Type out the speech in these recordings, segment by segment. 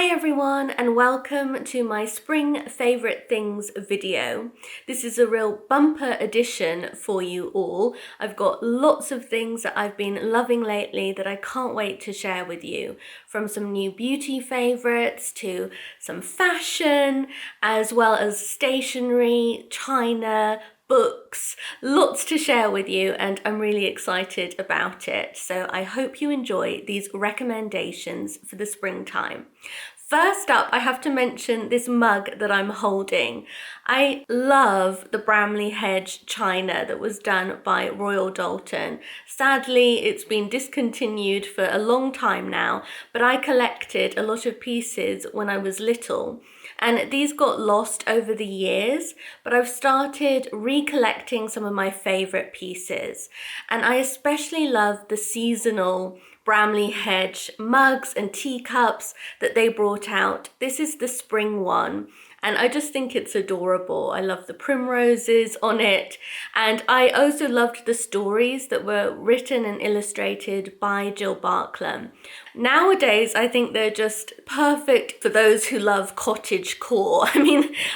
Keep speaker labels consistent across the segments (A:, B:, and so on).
A: Hi everyone and welcome to my spring favourite things video. This is a real bumper edition for you all. I've got lots of things that I've been loving lately that I can't wait to share with you. From some new beauty favourites to some fashion, as well as stationery, china, books, lots to share with you, and I'm really excited about it. So I hope you enjoy these recommendations for the springtime. First up, I have to mention this mug that I'm holding. I love the Bramley hedge china that was done by Royal Doulton. Sadly, it's been discontinued for a long time now, but I collected a lot of pieces when I was little. And these got lost over the years, but I've started recollecting some of my favourite pieces. And I especially love the seasonal Bramley hedge mugs and teacups that they brought out. This is the spring one, and I just think it's adorable. I love the primroses on it, and I also loved the stories that were written and illustrated by Jill Barklam. Nowadays, I think they're just perfect for those who love cottagecore.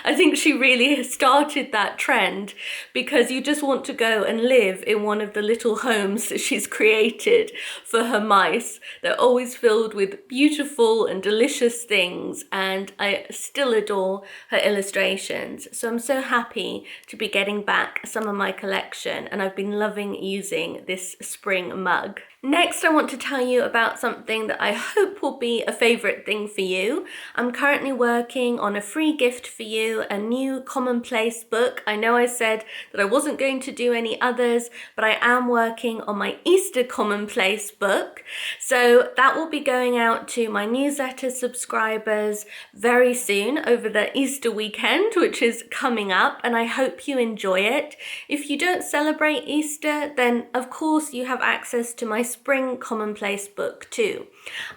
A: I think she really started that trend because you just want to go and live in one of the little homes that she's created for her mice. They're always filled with beautiful and delicious things, and I still adore her illustrations. So I'm so happy to be getting back some of my collection, and I've been loving using this spring mug. Next, I want to tell you about something that I hope will be a favourite thing for you. I'm currently working on a free gift for you, a new Commonplace book. I know I said that I wasn't going to do any others, but I am working on my Easter Commonplace book. So that will be going out to my newsletter subscribers very soon over the Easter weekend, which is coming up, and I hope you enjoy it. If you don't celebrate Easter, then of course you have access to my spring Commonplace book too.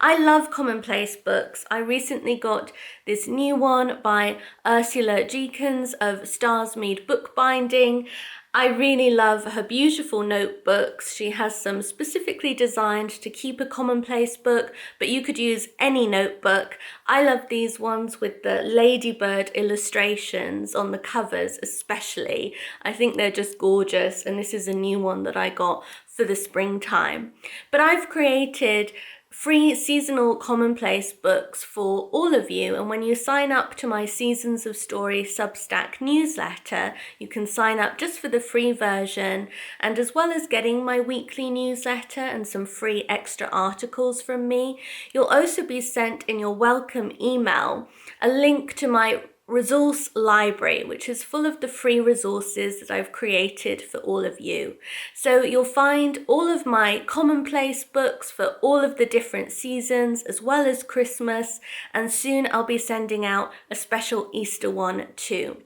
A: I love Commonplace books. I recently got this new one by Ursula Jenkins of Starsmead Bookbinding. I really love her beautiful notebooks. She has some specifically designed to keep a Commonplace book, but you could use any notebook. I love these ones with the ladybird illustrations on the covers especially. I think they're just gorgeous, and this is a new one that I got for the springtime. But I've created free seasonal Commonplace books for all of you, and when you sign up to my Seasons of Story Substack newsletter, you can sign up just for the free version, and as well as getting my weekly newsletter and some free extra articles from me, you'll also be sent in your welcome email a link to my resource library, which is full of the free resources that I've created for all of you. So you'll find all of my Commonplace books for all of the different seasons, as well as Christmas, and soon I'll be sending out a special Easter one too.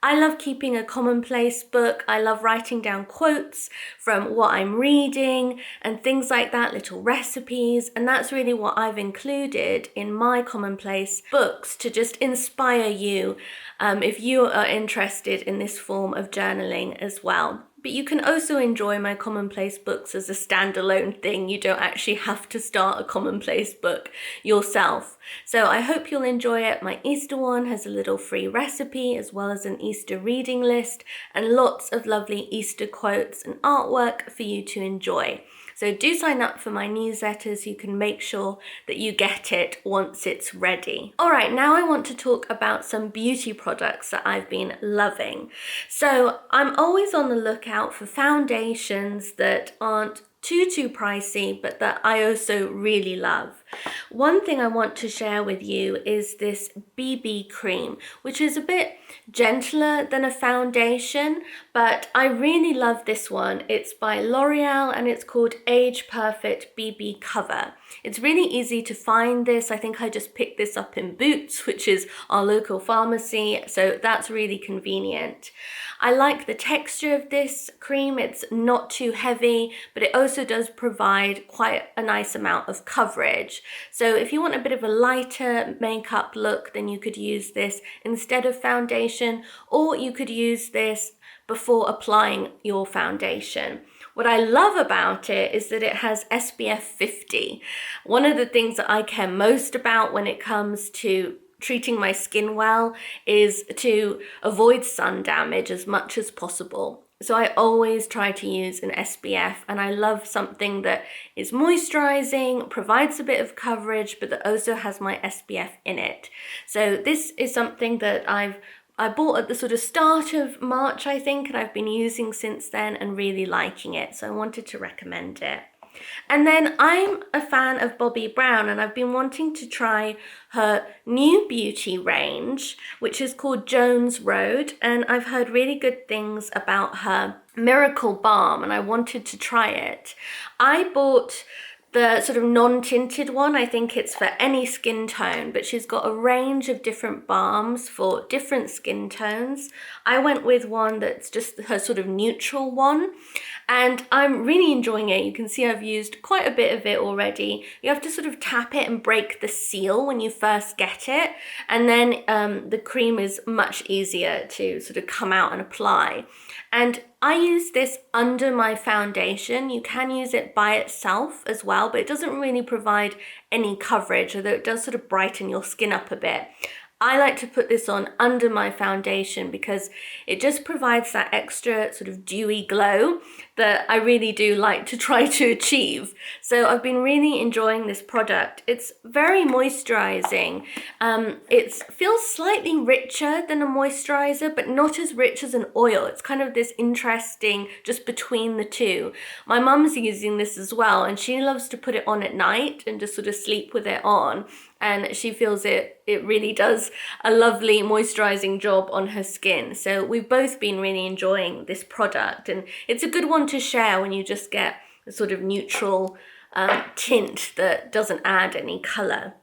A: I love keeping a Commonplace book. I love writing down quotes from what I'm reading and things like that, little recipes, and that's really what I've included in my Commonplace books to just inspire you if you are interested in this form of journaling as well. But you can also enjoy my Commonplace books as a standalone thing. You don't actually have to start a Commonplace book yourself. So I hope you'll enjoy it. My Easter one has a little free recipe as well as an Easter reading list and lots of lovely Easter quotes and artwork for you to enjoy. So do sign up for my newsletter so you can make sure that you get it once it's ready. All right, now I want to talk about some beauty products that I've been loving. So I'm always on the lookout for foundations that aren't too pricey, but that I also really love. One thing I want to share with you is this BB cream, which is a bit gentler than a foundation, but I really love this one. It's by L'Oreal and it's called Age Perfect BB Cover. It's really easy to find this. I think I just picked this up in Boots, which is our local pharmacy, so that's really convenient. I like the texture of this cream. It's not too heavy, but it also does provide quite a nice amount of coverage. So if you want a bit of a lighter makeup look, then you could use this instead of foundation, or you could use this before applying your foundation. What I love about it is that it has SPF 50. One of the things that I care most about when it comes to treating my skin well is to avoid sun damage as much as possible. So I always try to use an SPF, and I love something that is moisturizing, provides a bit of coverage, but that also has my SPF in it. So this is something that I bought at the sort of start of March, I think, and I've been using since then and really liking it. So I wanted to recommend it. And then I'm a fan of Bobbi Brown, and I've been wanting to try her new beauty range, which is called Jones Road. And I've heard really good things about her Miracle Balm, and I wanted to try it. I bought the sort of non-tinted one. I think it's for any skin tone, but she's got a range of different balms for different skin tones. I went with one that's just her sort of neutral one, and I'm really enjoying it. You can see I've used quite a bit of it already. You have to sort of tap it and break the seal when you first get it, and then the cream is much easier to sort of come out and apply. And I use this under my foundation. You can use it by itself as well, but it doesn't really provide any coverage, although it does sort of brighten your skin up a bit. I like to put this on under my foundation because it just provides that extra sort of dewy glow that I really do like to try to achieve. So I've been really enjoying this product. It's very moisturizing. It feels slightly richer than a moisturizer, but not as rich as an oil. It's kind of this interesting just between the two. My mum's using this as well, and she loves to put it on at night and just sort of sleep with it on. And she feels it really does a lovely moisturizing job on her skin. So we've both been really enjoying this product, and it's a good one to share when you just get a sort of neutral tint that doesn't add any color.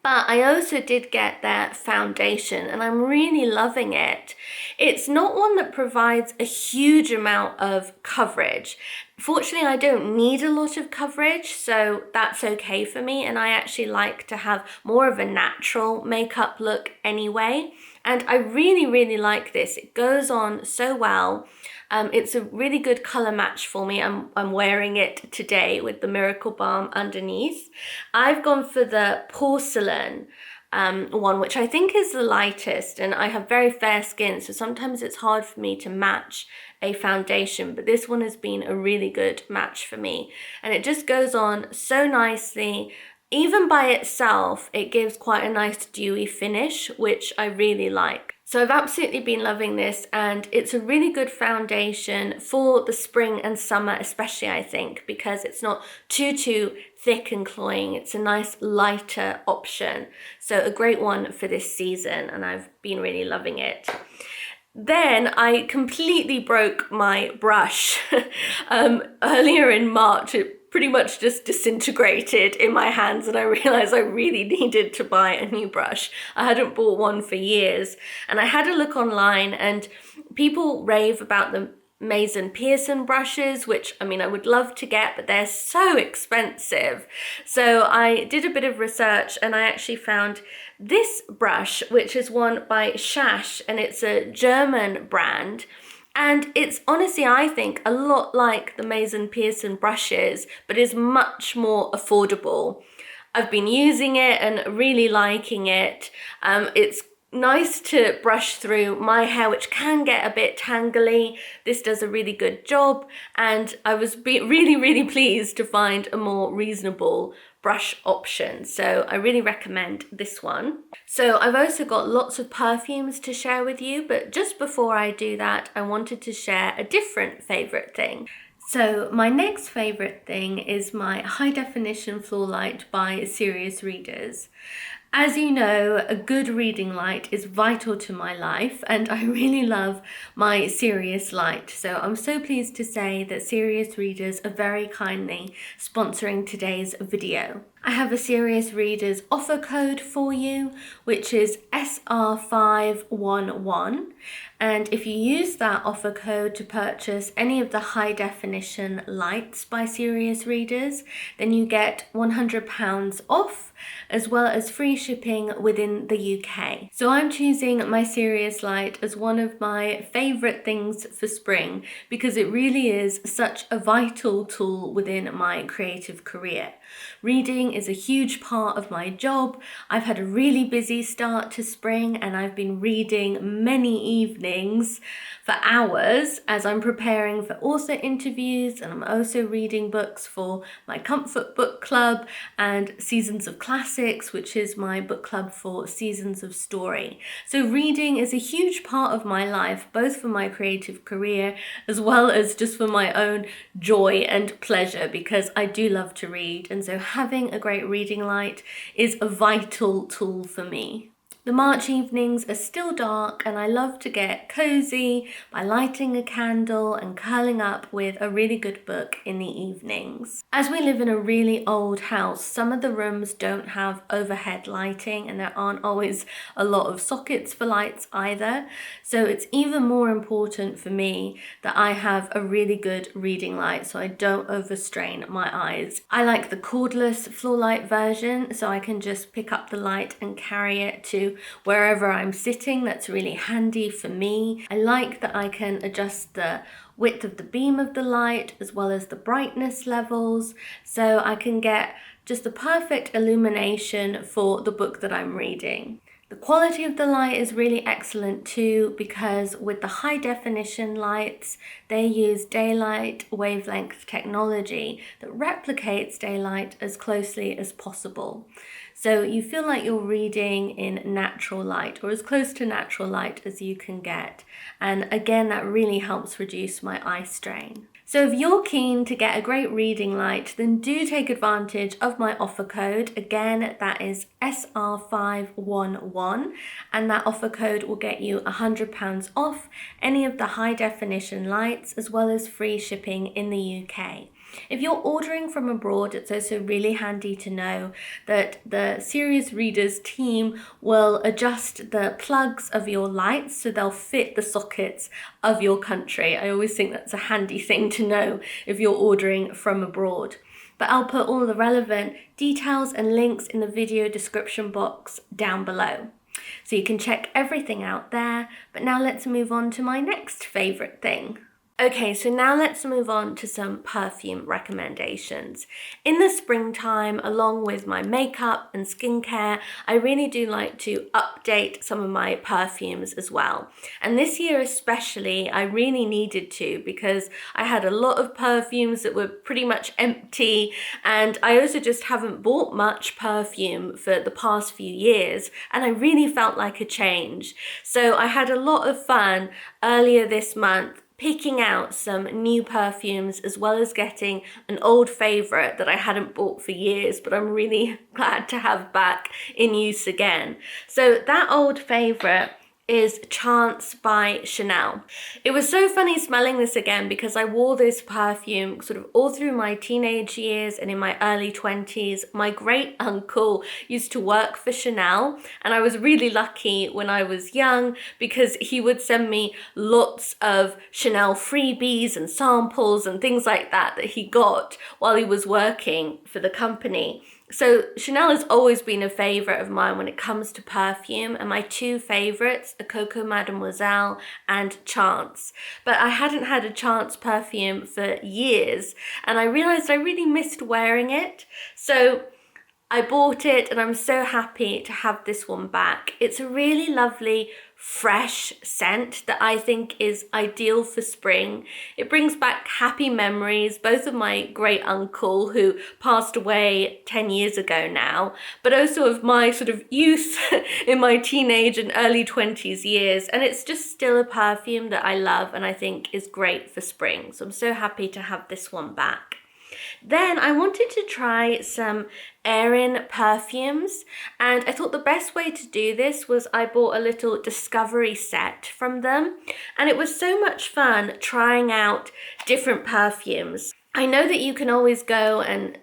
A: But I also did get their foundation, and I'm really loving it. It's not one that provides a huge amount of coverage. Fortunately, I don't need a lot of coverage, so that's okay for me. And I actually like to have more of a natural makeup look anyway. And I really, really like this. It goes on so well. It's a really good color match for me. I'm wearing it today with the Miracle Balm underneath. I've gone for the porcelain one, which I think is the lightest, and I have very fair skin, so sometimes it's hard for me to match a foundation, but this one has been a really good match for me, and it just goes on so nicely. Even by itself, it gives quite a nice dewy finish, which I really like. So I've absolutely been loving this, and it's a really good foundation for the spring and summer especially, I think, because it's not too thick and cloying. It's a nice lighter option. So a great one for this season, and I've been really loving it. Then I completely broke my brush. Earlier in March, it pretty much just disintegrated in my hands, and I realized I really needed to buy a new brush. I hadn't bought one for years, and I had a look online, and people rave about the Mason Pearson brushes, which I mean I would love to get, but they're so expensive. So I did a bit of research, and I actually found this brush, which is one by Shash, and it's a German brand. And it's honestly, I think, a lot like the Mason Pearson brushes, but is much more affordable. I've been using it and really liking it. It's nice to brush through my hair, which can get a bit tangly. This does a really good job, and I was really pleased to find a more reasonable brush option. So I really recommend this one. So I've also got lots of perfumes to share with you, but just before I do that, I wanted to share a different favorite thing. So my next favorite thing is my high definition floor light by Serious Readers. As you know, a good reading light is vital to my life, and I really love my Serious light. So I'm so pleased to say that Serious Readers are very kindly sponsoring today's video. I have a Serious Readers offer code for you, which is SR511. And if you use that offer code to purchase any of the high definition lights by Serious Readers, then you get £100 off, as well as free shipping within the UK. So I'm choosing my Serious light as one of my favourite things for spring because it really is such a vital tool within my creative career. Reading is a huge part of my job. I've had a really busy start to spring and I've been reading many evenings for hours as I'm preparing for author interviews, and I'm also reading books for my Comfort Book Club and Seasons of Classics, which is my book club for Seasons of Story. So reading is a huge part of my life, both for my creative career as well as just for my own joy and pleasure, because I do love to read, and so having a great reading light is a vital tool for me. The March evenings are still dark and I love to get cozy by lighting a candle and curling up with a really good book in the evenings. As we live in a really old house, some of the rooms don't have overhead lighting and there aren't always a lot of sockets for lights either. So it's even more important for me that I have a really good reading light so I don't overstrain my eyes. I like the cordless floor light version, so I can just pick up the light and carry it to wherever I'm sitting. That's really handy for me. I like that I can adjust the width of the beam of the light as well as the brightness levels, so I can get just the perfect illumination for the book that I'm reading. The quality of the light is really excellent too, because with the high definition lights, they use daylight wavelength technology that replicates daylight as closely as possible. So you feel like you're reading in natural light, or as close to natural light as you can get. And again, that really helps reduce my eye strain. So if you're keen to get a great reading light, then do take advantage of my offer code. Again, that is SR511, and that offer code will get you £100 off any of the high definition lights, as well as free shipping in the UK. If you're ordering from abroad, it's also really handy to know that the Serious Readers team will adjust the plugs of your lights so they'll fit the sockets of your country. I always think that's a handy thing to know if you're ordering from abroad. But I'll put all the relevant details and links in the video description box down below, so you can check everything out there. But now let's move on to my next favourite thing. Okay, so now let's move on to some perfume recommendations. In the springtime, along with my makeup and skincare, I really do like to update some of my perfumes as well. And this year especially, I really needed to, because I had a lot of perfumes that were pretty much empty, and I also just haven't bought much perfume for the past few years, and I really felt like a change. So I had a lot of fun earlier this month picking out some new perfumes, as well as getting an old favourite that I hadn't bought for years, but I'm really glad to have back in use again. So that old favourite is Chance by Chanel. It was so funny smelling this again because I wore this perfume sort of all through my teenage years and in my early 20s. My great uncle used to work for Chanel, and I was really lucky when I was young because he would send me lots of Chanel freebies and samples and things like that he got while he was working for the company. So Chanel has always been a favourite of mine when it comes to perfume, and my two favourites are Coco Mademoiselle and Chance. But I hadn't had a Chance perfume for years, and I realised I really missed wearing it. So I bought it and I'm so happy to have this one back. It's a really lovely, fresh scent that I think is ideal for spring. It brings back happy memories, both of my great uncle who passed away 10 years ago now, but also of my sort of youth in my teenage and early 20s years. And it's just still a perfume that I love and I think is great for spring. So I'm so happy to have this one back. Then I wanted to try some Erin perfumes, and I thought the best way to do this was I bought a little discovery set from them, and it was so much fun trying out different perfumes. I know that you can always go and,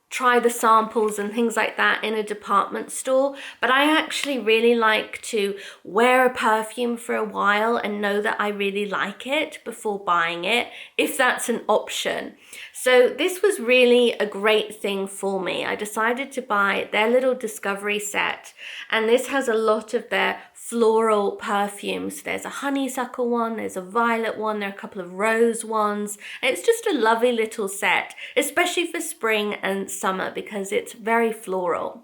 A: try the samples and things like that in a department store, but I actually really like to wear a perfume for a while and know that I really like it before buying it, if that's an option. So this was really a great thing for me. I decided to buy their little discovery set, and this has a lot of their floral perfumes. There's a honeysuckle one, there's a violet one, there are a couple of rose ones. And it's just a lovely little set, especially for spring and summer because it's very floral.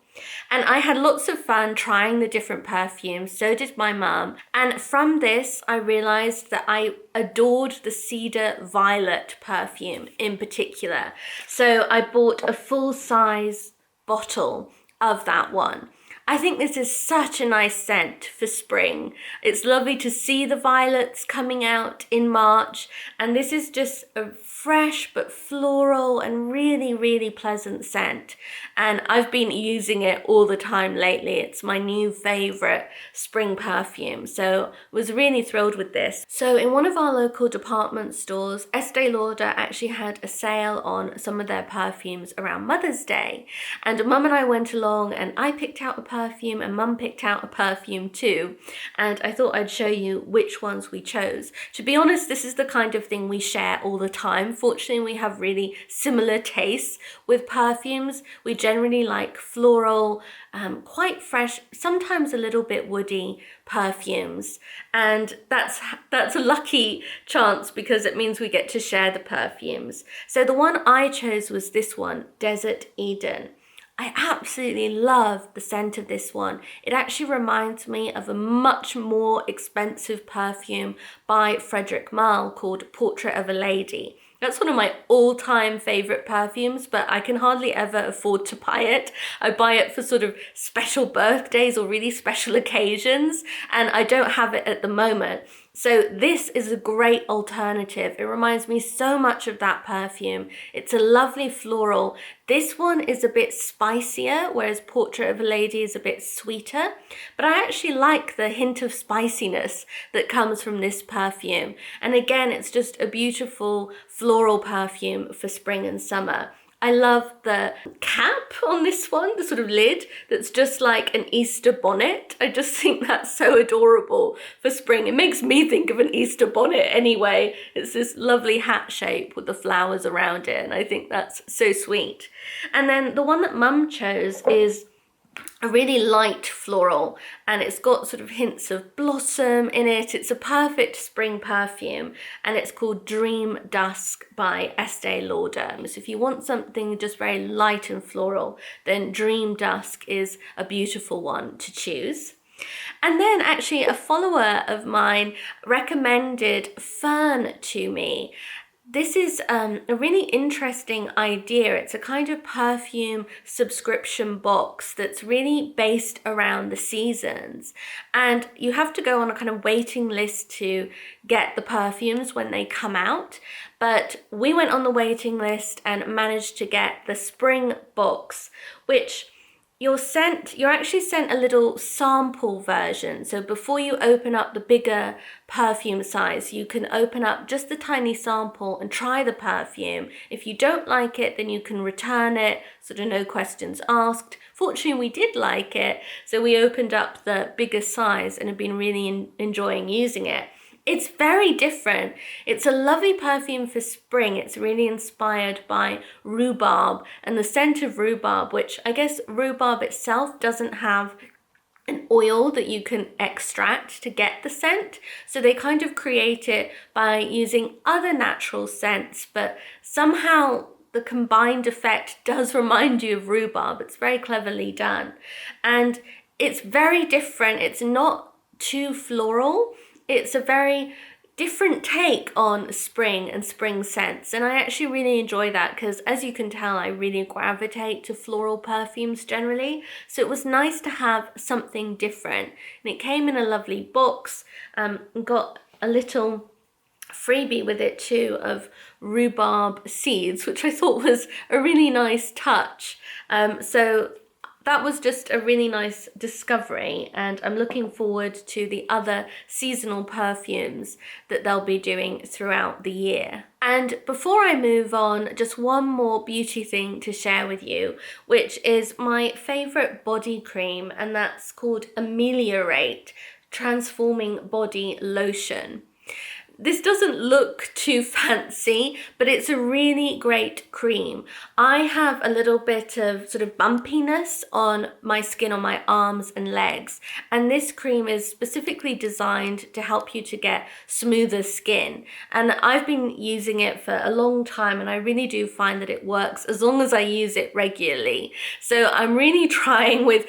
A: And I had lots of fun trying the different perfumes, so did my mum. And from this, I realized that I adored the Cedar Violet perfume in particular. So I bought a full-size bottle of that one. I think this is such a nice scent for spring. It's lovely to see the violets coming out in March, and this is just a fresh but floral and really, really pleasant scent. And I've been using it all the time lately. It's my new favorite spring perfume, so I was really thrilled with this. So in one of our local department stores, Estee Lauder actually had a sale on some of their perfumes around Mother's Day, and Mum and I went along and I picked out a perfume and Mum picked out a perfume too, and I thought I'd show you which ones we chose. To be honest, this is the kind of thing we share all the time. Fortunately, we have really similar tastes with perfumes. We generally like floral, quite fresh, sometimes a little bit woody perfumes, and that's a lucky chance because it means we get to share the perfumes. So the one I chose was this one, Desert Eden. I absolutely love the scent of this one. It actually reminds me of a much more expensive perfume by Frederic Malle called Portrait of a Lady. That's one of my all-time favorite perfumes, but I can hardly ever afford to buy it. I buy it for sort of special birthdays or really special occasions, and I don't have it at the moment. So this is a great alternative. It reminds me so much of that perfume. It's a lovely floral. This one is a bit spicier, whereas Portrait of a Lady is a bit sweeter. But I actually like the hint of spiciness that comes from this perfume. And again, it's just a beautiful floral perfume for spring and summer. I love the cap on this one, the sort of lid that's just like an Easter bonnet. I just think that's so adorable for spring. It makes me think of an Easter bonnet anyway. It's this lovely hat shape with the flowers around it, and I think that's so sweet. And then the one that Mum chose is a really light floral, and it's got sort of hints of blossom in it. It's a perfect spring perfume, and it's called Dream Dusk by Estee Lauder. So if you want something just very light and floral, then Dream Dusk is a beautiful one to choose. And then actually a follower of mine recommended Fern to me. This is a really interesting idea. It's a kind of perfume subscription box that's really based around the seasons. And you have to go on a kind of waiting list to get the perfumes when they come out. But we went on the waiting list and managed to get the spring box, which you're actually sent a little sample version. So before you open up the bigger perfume size, you can open up just the tiny sample and try the perfume. If you don't like it, then you can return it, sort of no questions asked. Fortunately, we did like it, so we opened up the bigger size and have been really enjoying using it. It's very different. It's a lovely perfume for spring. It's really inspired by rhubarb and the scent of rhubarb, which I guess rhubarb itself doesn't have an oil that you can extract to get the scent. So they kind of create it by using other natural scents, but somehow the combined effect does remind you of rhubarb. It's very cleverly done. And it's very different. It's not too floral. It's a very different take on spring and spring scents, and I actually really enjoy that because, as you can tell, I really gravitate to floral perfumes generally, so it was nice to have something different. And it came in a lovely box, got a little freebie with it too of rhubarb seeds, which I thought was a really nice touch. So that was just a really nice discovery, and I'm looking forward to the other seasonal perfumes that they'll be doing throughout the year. And before I move on, just one more beauty thing to share with you, which is my favorite body cream, and that's called Ameliorate Transforming Body Lotion. This doesn't look too fancy, but it's a really great cream. I have a little bit of sort of bumpiness on my skin, on my arms and legs, and this cream is specifically designed to help you to get smoother skin. And I've been using it for a long time, and I really do find that it works as long as I use it regularly. So I'm really trying with,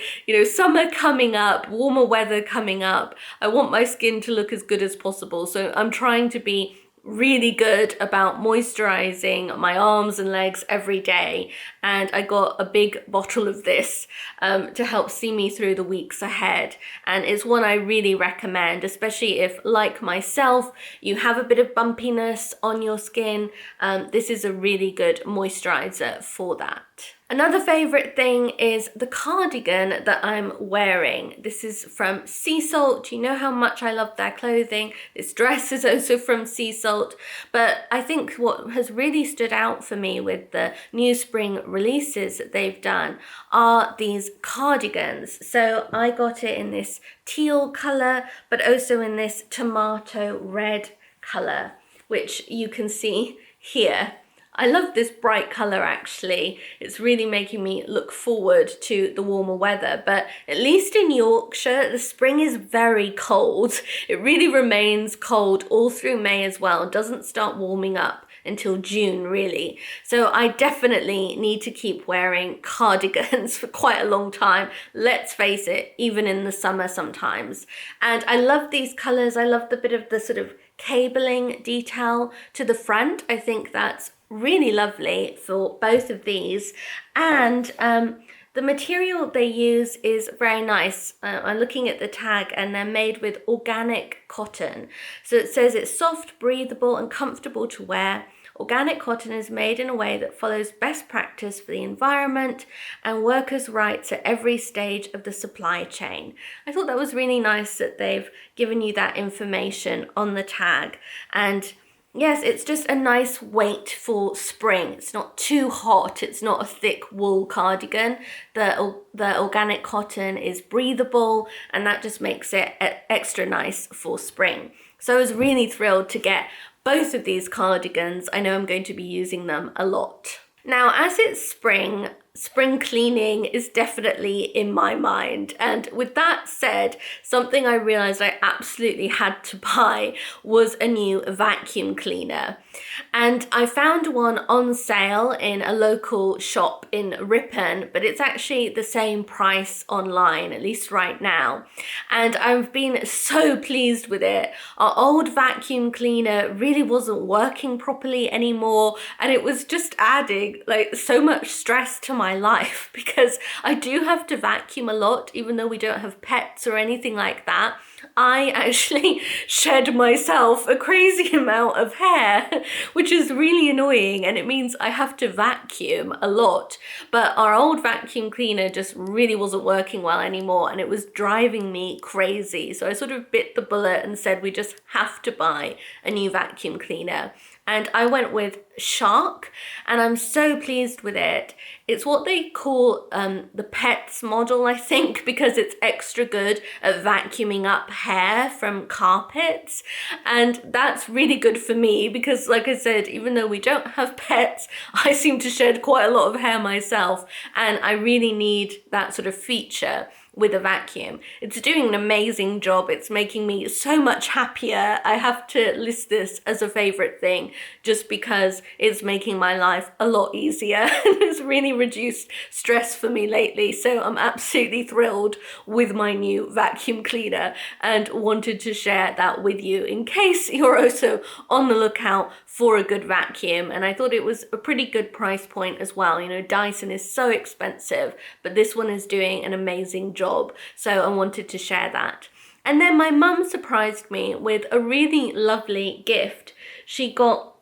A: summer coming up, warmer weather coming up. I want my skin to look as good as possible. So I'm trying to be really good about moisturizing my arms and legs every day, and I got a big bottle of this to help see me through the weeks ahead, and it's one I really recommend, especially if, like myself, you have a bit of bumpiness on your skin. This is a really good moisturizer for that. Another favorite thing is the cardigan that I'm wearing. This is from Sea Salt. You know how much I love their clothing. This dress is also from Sea Salt. But I think what has really stood out for me with the new spring releases that they've done are these cardigans. So I got it in this teal color, but also in this tomato red color, which you can see here. I love this bright color actually. It's really making me look forward to the warmer weather, but at least in Yorkshire, the spring is very cold. It really remains cold all through May as well. It doesn't start warming up until June really. So I definitely need to keep wearing cardigans for quite a long time. Let's face it, even in the summer sometimes. And I love these colors. I love the bit of the sort of cabling detail to the front. I think that's really lovely for both of these, and the material they use is very nice. I'm looking at the tag, and they're made with organic cotton. So it says it's soft, breathable and comfortable to wear. Organic cotton is made in a way that follows best practice for the environment and workers' rights at every stage of the supply chain. I thought that was really nice that they've given you that information on the tag. And yes, it's just a nice weight for spring. It's not too hot. It's not a thick wool cardigan. The organic cotton is breathable, and that just makes it extra nice for spring. So I was really thrilled to get both of these cardigans. I know I'm going to be using them a lot. Now, as it's spring cleaning is definitely in my mind. And with that said, something I realized I absolutely had to buy was a new vacuum cleaner. And I found one on sale in a local shop in Ripon, but it's actually the same price online, at least right now. And I've been so pleased with it. Our old vacuum cleaner really wasn't working properly anymore, and it was just adding like so much stress to my life, because I do have to vacuum a lot, even though we don't have pets or anything like that. I actually shed myself a crazy amount of hair, which is really annoying, and it means I have to vacuum a lot. But our old vacuum cleaner just really wasn't working well anymore, and it was driving me crazy. So I sort of bit the bullet and said we just have to buy a new vacuum cleaner. And I went with Shark, and I'm so pleased with it. It's what they call the Pets model, I think, because it's extra good at vacuuming up hair from carpets. And that's really good for me because, like I said, even though we don't have pets, I seem to shed quite a lot of hair myself, and I really need that sort of feature with a vacuum. It's doing an amazing job. It's making me so much happier. I have to list this as a favorite thing just because it's making my life a lot easier. It's really reduced stress for me lately. So I'm absolutely thrilled with my new vacuum cleaner and wanted to share that with you in case you're also on the lookout for a good vacuum. And I thought it was a pretty good price point as well. You know, Dyson is so expensive, but this one is doing an amazing job. So I wanted to share that. And then my mum surprised me with a really lovely gift. She got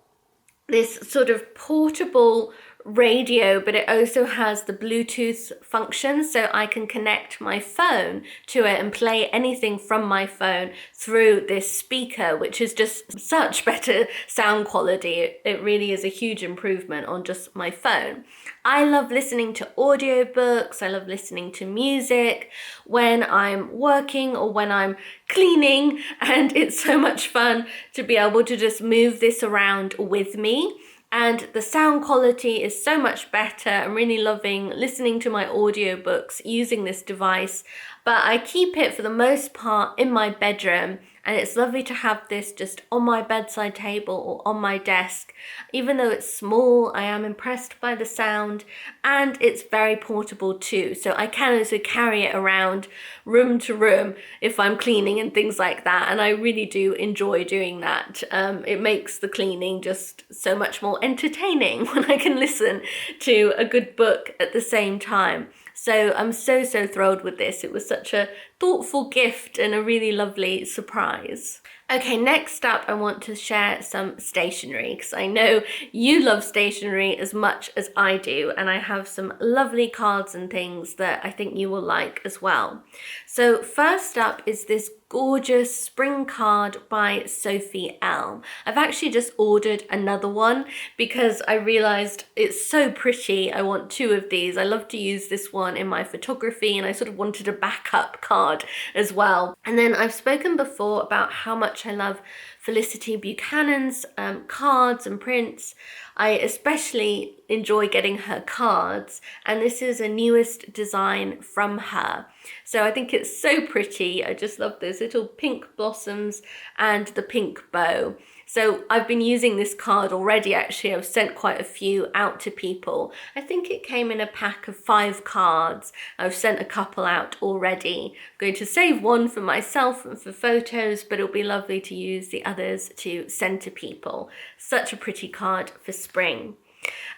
A: this sort of portable radio, but it also has the Bluetooth function, so I can connect my phone to it and play anything from my phone through this speaker, which is just such better sound quality. It really is a huge improvement on just my phone. I love listening to audiobooks. I love listening to music when I'm working or when I'm cleaning, and it's so much fun to be able to just move this around with me. And the sound quality is so much better. I'm really loving listening to my audiobooks using this device, but I keep it for the most part in my bedroom, and it's lovely to have this just on my bedside table or on my desk. Even though it's small, I am impressed by the sound, and it's very portable too. So I can also carry it around room to room if I'm cleaning and things like that, and I really do enjoy doing that. It makes the cleaning just so much more entertaining when I can listen to a good book at the same time. So I'm so thrilled with this. It was such a thoughtful gift and a really lovely surprise. Okay, next up I want to share some stationery, because I know you love stationery as much as I do, and I have some lovely cards and things that I think you will like as well. So first up is this gorgeous spring card by Sophie L. I've actually just ordered another one because I realized it's so pretty. I want two of these. I love to use this one in my photography, and I sort of wanted a backup card as well. And then I've spoken before about how much I love Felicity Buchanan's cards and prints. I especially enjoy getting her cards, and this is a newest design from her. So I think it's so pretty. I just love those little pink blossoms and the pink bow. So I've been using this card already, actually. I've sent quite a few out to people. I think it came in a pack of 5 cards. I've sent a couple out already. I'm going to save one for myself and for photos, but it'll be lovely to use the others to send to people. Such a pretty card for spring.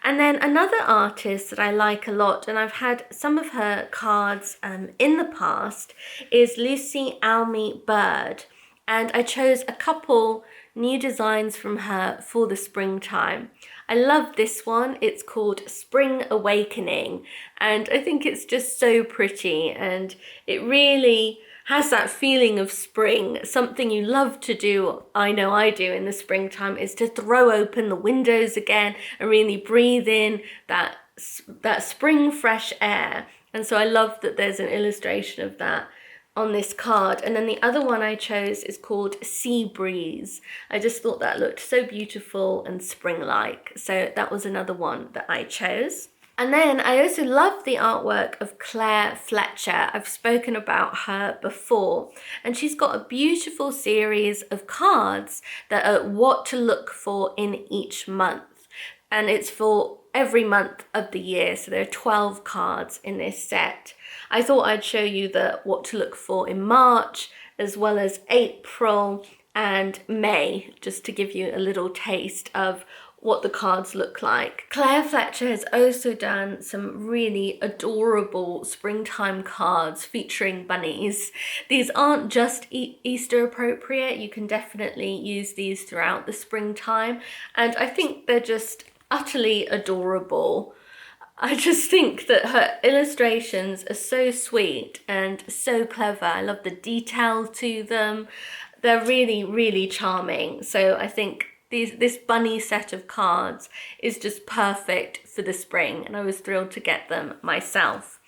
A: And then another artist that I like a lot, and I've had some of her cards in the past, is Lucy Almy Bird. And I chose a couple new designs from her for the springtime. I love this one. It's called Spring Awakening, and I think it's just so pretty, and it really has that feeling of spring. Something you love to do, I know I do in the springtime, is to throw open the windows again and really breathe in that spring fresh air. And so I love that there's an illustration of that on this card. And then the other one I chose is called Sea Breeze. I just thought that looked so beautiful and spring-like. So that was another one that I chose. And then I also love the artwork of Claire Fletcher. I've spoken about her before, and she's got a beautiful series of cards that are what to look for in each month. And it's for every month of the year. So there are 12 cards in this set. I thought I'd show you the what to look for in March, as well as April and May, just to give you a little taste of what the cards look like. Claire Fletcher has also done some really adorable springtime cards featuring bunnies. These aren't just Easter appropriate. You can definitely use these throughout the springtime, and I think they're just utterly adorable. I just think that her illustrations are so sweet and so clever. I love the detail to them. They're really charming. So I think this bunny set of cards is just perfect for the spring, and I was thrilled to get them myself.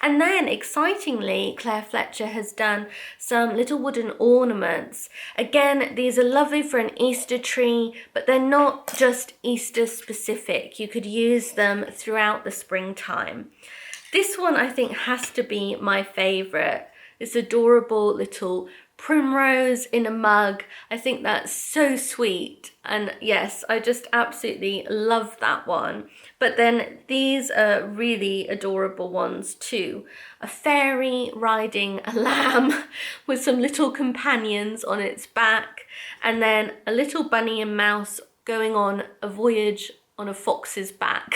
A: And then, excitingly, Claire Fletcher has done some little wooden ornaments. Again, these are lovely for an Easter tree, but they're not just Easter specific. You could use them throughout the springtime. This one, I think, has to be my favorite. This adorable little primrose in a mug. I think that's so sweet, and yes, I just absolutely love that one. But then these are really adorable ones too. A fairy riding a lamb with some little companions on its back, and then a little bunny and mouse going on a voyage on a fox's back.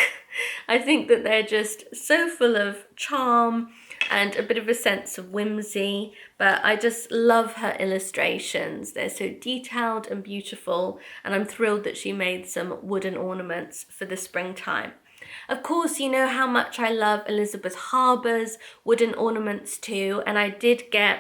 A: I think that they're just so full of charm and a bit of a sense of whimsy, but I just love her illustrations. They're so detailed and beautiful, and I'm thrilled that she made some wooden ornaments for the springtime. Of course, you know how much I love Elizabeth Harbour's wooden ornaments too, and I did get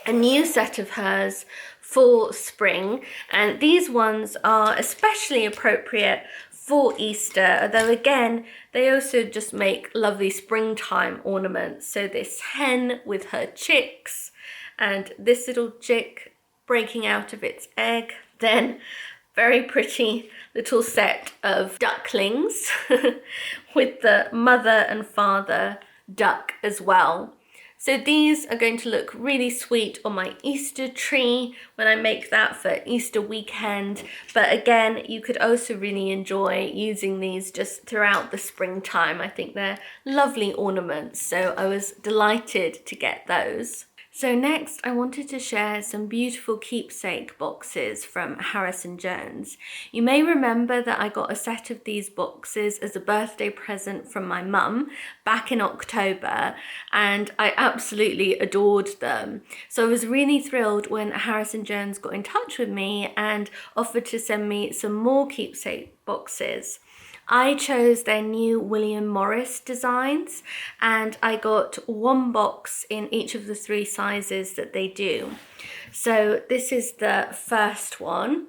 A: a new set of hers for spring, and these ones are especially appropriate for Easter, although again they also just make lovely springtime ornaments. So this hen with her chicks and this little chick breaking out of its egg, then very pretty little set of ducklings with the mother and father duck as well. So these are going to look really sweet on my Easter tree when I make that for Easter weekend. But again, you could also really enjoy using these just throughout the springtime. I think they're lovely ornaments, so I was delighted to get those. So next, I wanted to share some beautiful keepsake boxes from Harris & Jones. You may remember that I got a set of these boxes as a birthday present from my mum back in October, and I absolutely adored them. So I was really thrilled when Harris & Jones got in touch with me and offered to send me some more keepsake boxes. I chose their new William Morris designs, and I got one box in each of the 3 sizes that they do. So this is the first one.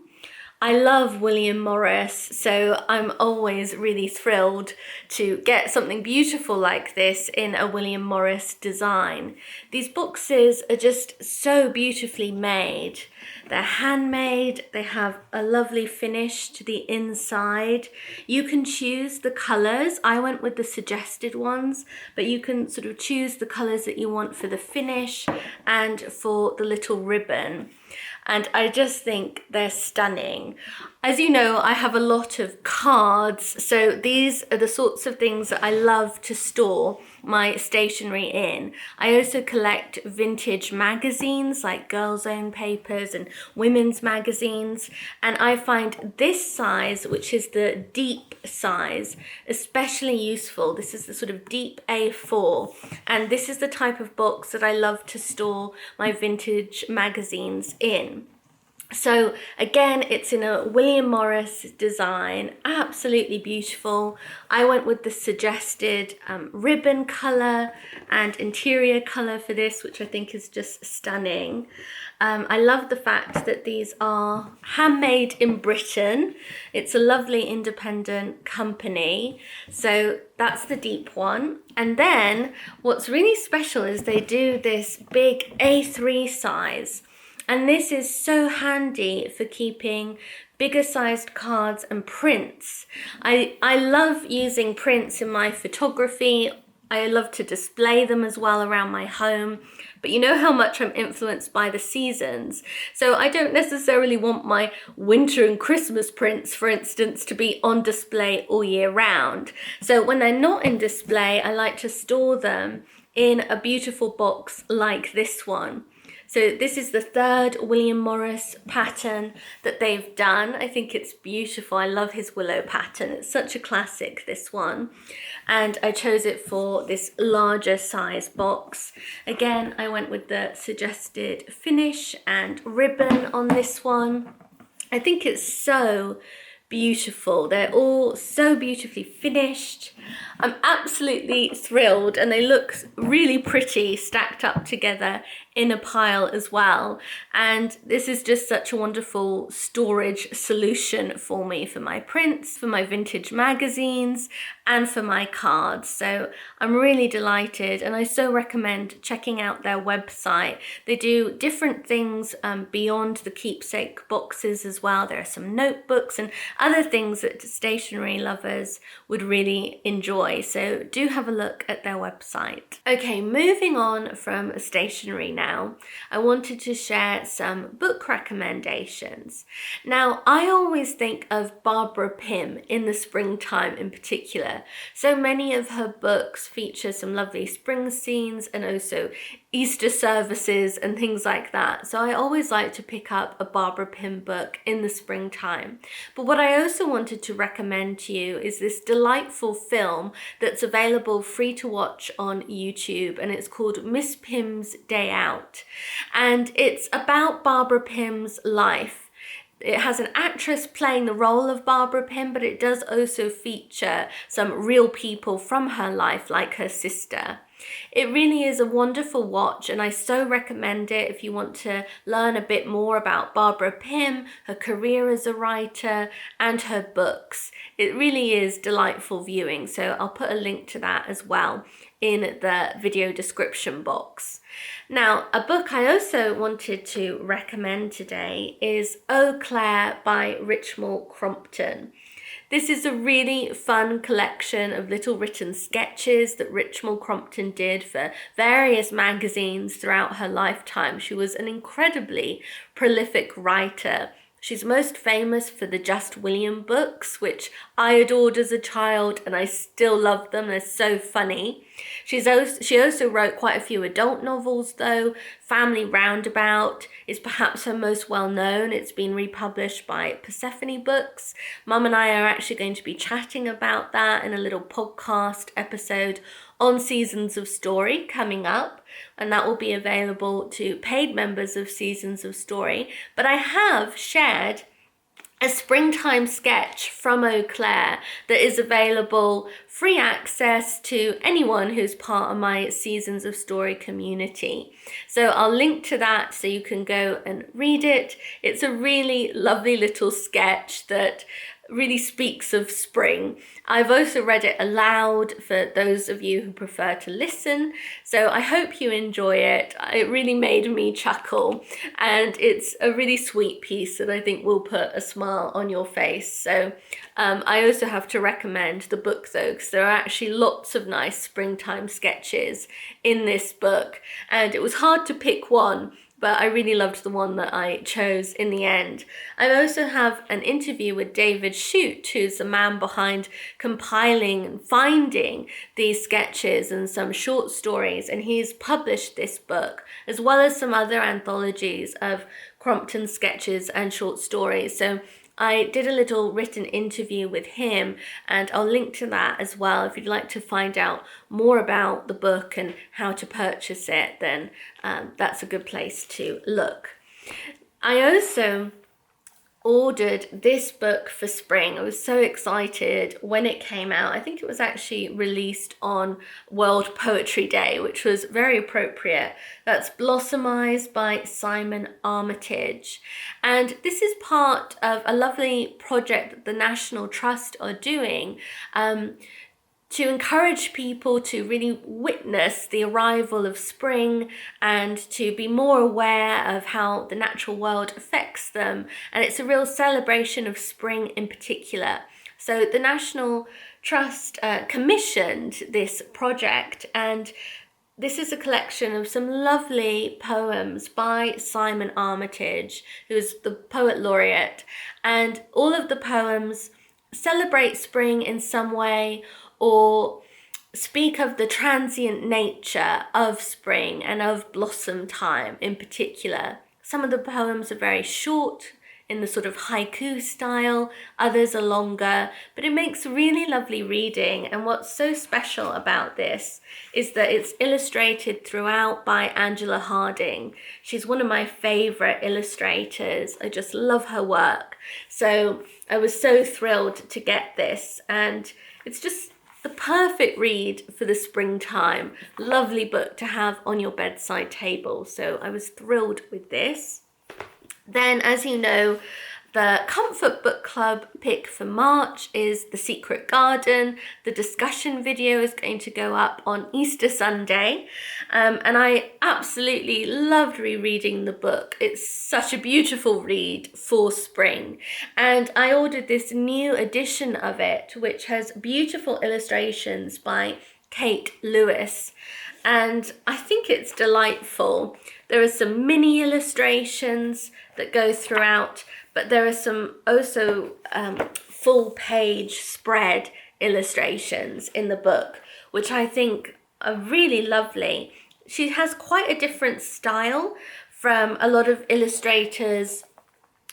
A: I love William Morris, so I'm always really thrilled to get something beautiful like this in a William Morris design. These boxes are just so beautifully made. They're handmade, they have a lovely finish to the inside. You can choose the colours. I went with the suggested ones, but you can sort of choose the colours that you want for the finish and for the little ribbon. And I just think they're stunning. As you know, I have a lot of cards, so these are the sorts of things that I love to store my stationery in. I also collect vintage magazines like Girls' Own papers and women's magazines, and I find this size, which is the deep size, especially useful. This is the sort of deep A4, and this is the type of box that I love to store my vintage magazines in. So again, it's in a William Morris design, absolutely beautiful. I went with the suggested ribbon colour and interior colour for this, which I think is just stunning. I love the fact that these are handmade in Britain. It's a lovely independent company. So that's the deep one. And then what's really special is they do this big A3 size. And this is so handy for keeping bigger sized cards and prints. I love using prints in my photography. I love to display them as well around my home. But you know how much I'm influenced by the seasons. So I don't necessarily want my winter and Christmas prints, for instance, to be on display all year round. So when they're not in display, I like to store them in a beautiful box like this one. So this is the 3rd William Morris pattern that they've done. I think it's beautiful. I love his willow pattern. It's such a classic, this one. And I chose it for this larger size box. Again, I went with the suggested finish and ribbon on this one. I think it's so beautiful. They're all so beautifully finished. I'm absolutely thrilled, and they look really pretty stacked up together in a pile as well. And this is just such a wonderful storage solution for me, for my prints, for my vintage magazines, and for my cards. So I'm really delighted, and I so recommend checking out their website. They do different things beyond the keepsake boxes as well. There are some notebooks and other things that stationery lovers would really enjoy. So do have a look at their website. Okay, moving on from stationery now, I wanted to share some book recommendations. Now, I always think of Barbara Pym in the springtime in particular. So many of her books feature some lovely spring scenes and also Easter services and things like that. So I always like to pick up a Barbara Pym book in the springtime. But what I also wanted to recommend to you is this delightful film that's available free to watch on YouTube, and it's called Miss Pym's Day Out. And it's about Barbara Pym's life it has an actress playing the role of Barbara Pym, but it does also feature some real people from her life, like her sister. It really is a wonderful watch, and I so recommend it if you want to learn a bit more about Barbara Pym, her career as a writer, and her books. It really is delightful viewing, so I'll put a link to that as well in the video description box. Now, a book I also wanted to recommend today is Eau Claire by Richmal Crompton. This is a really fun collection of little written sketches that Richmal Crompton did for various magazines throughout her lifetime. She was an incredibly prolific writer. She's most famous for the Just William books, which I adored as a child, and I still love them. They're so funny. She also wrote quite a few adult novels, though. Family Roundabout is perhaps her most well-known. It's been republished by Persephone Books. Mum and I are actually going to be chatting about that in a little podcast episode on Seasons of Story coming up, and that will be available to paid members of Seasons of Story. But I have shared a springtime sketch from Eau Claire that is available free access to anyone who's part of my Seasons of Story community. So I'll link to that so you can go and read it. It's a really lovely little sketch that really speaks of spring. I've also read it aloud for those of you who prefer to listen, so I hope you enjoy it. It really made me chuckle, and it's a really sweet piece that I think will put a smile on your face. So I also have to recommend the book though, because there are actually lots of nice springtime sketches in this book, and it was hard to pick one, but I really loved the one that I chose in the end. I also have an interview with David Shute, who's the man behind compiling and finding these sketches and some short stories, and he's published this book, as well as some other anthologies of Crompton sketches and short stories. So I did a little written interview with him, and I'll link to that as well. If you'd like to find out more about the book and how to purchase it, then that's a good place to look. I also ordered this book for spring. I was so excited when it came out. I think it was actually released on World Poetry Day, which was very appropriate. That's Blossomize by Simon Armitage. And this is part of a lovely project that the National Trust are doing to encourage people to really witness the arrival of spring and to be more aware of how the natural world affects them. And it's a real celebration of spring in particular. So the National Trust commissioned this project, and this is a collection of some lovely poems by Simon Armitage, who is the poet laureate. And all of the poems celebrate spring in some way, or speak of the transient nature of spring and of blossom time in particular. Some of the poems are very short, in the sort of haiku style, others are longer, but it makes really lovely reading. And what's so special about this is that it's illustrated throughout by Angela Harding. She's one of my favorite illustrators. I just love her work. So I was so thrilled to get this, and it's just the perfect read for the springtime. Lovely book to have on your bedside table. So I was thrilled with this. Then, as you know, the Comfort Book Club pick for March is The Secret Garden. The discussion video is going to go up on Easter Sunday. And I absolutely loved rereading the book. It's such a beautiful read for spring. And I ordered this new edition of it, which has beautiful illustrations by Kate Lewis. And I think it's delightful. There are some mini illustrations that go throughout, but there are some also full page spread illustrations in the book, which I think are really lovely. She has quite a different style from a lot of illustrators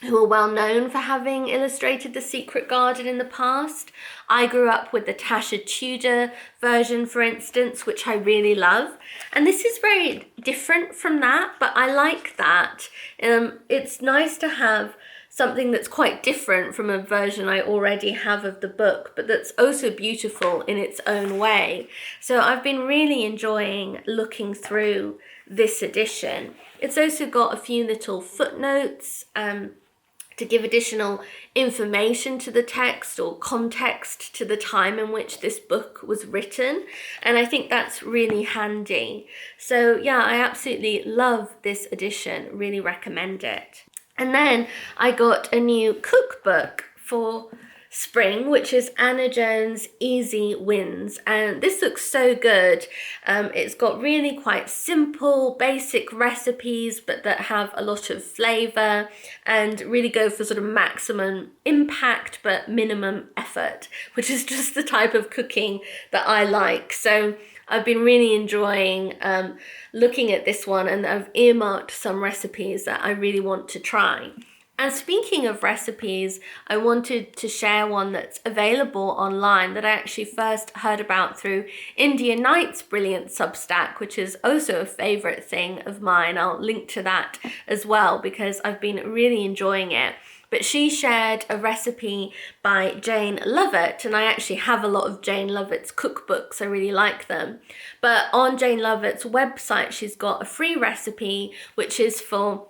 A: who are well known for having illustrated The Secret Garden in the past. I grew up with the Tasha Tudor version, for instance, which I really love. And this is very different from that, but I like that. It's nice to have something that's quite different from a version I already have of the book, but that's also beautiful in its own way. So I've been really enjoying looking through this edition. It's also got a few little footnotes to give additional information to the text or context to the time in which this book was written. And I think that's really handy. So yeah, I absolutely love this edition, really recommend it. And then I got a new cookbook for spring, which is Anna Jones Easy Wins, and this looks so good. It's got really quite simple basic recipes, but that have a lot of flavor and really go for sort of maximum impact but minimum effort, which is just the type of cooking that I like. So I've been really enjoying looking at this one, and I've earmarked some recipes that I really want to try. And speaking of recipes, I wanted to share one that's available online that I actually first heard about through India Night's brilliant Substack, which is also a favorite thing of mine. I'll link to that as well because I've been really enjoying it. But she shared a recipe by Jane Lovett, and I actually have a lot of Jane Lovett's cookbooks. I really like them. But on Jane Lovett's website, she's got a free recipe, which is for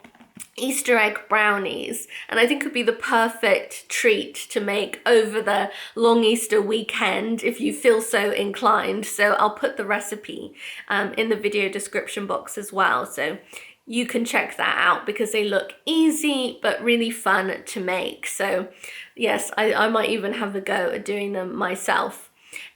A: Easter egg brownies, and I think it would be the perfect treat to make over the long Easter weekend if you feel so inclined. So I'll put the recipe in the video description box as well, so you can check that out because they look easy but really fun to make. So yes, I might even have a go at doing them myself.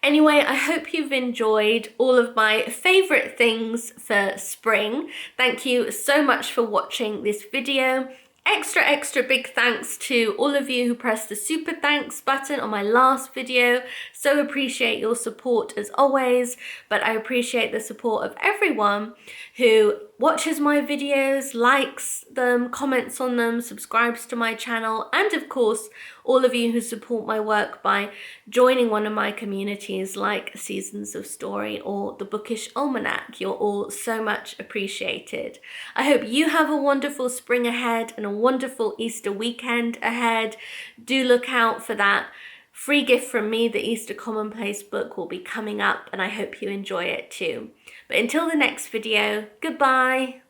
A: Anyway, I hope you've enjoyed all of my favorite things for spring. Thank you so much for watching this video. Extra big thanks to all of you who pressed the super thanks button on my last video. So appreciate your support as always, but I appreciate the support of everyone who watches my videos, likes them, comments on them, subscribes to my channel, and of course, all of you who support my work by joining one of my communities like Seasons of Story or the Bookish Almanac. You're all so much appreciated. I hope you have a wonderful spring ahead and a wonderful Easter weekend ahead. Do look out for that free gift from me. The Easter Commonplace book will be coming up, and I hope you enjoy it too. But until the next video, goodbye.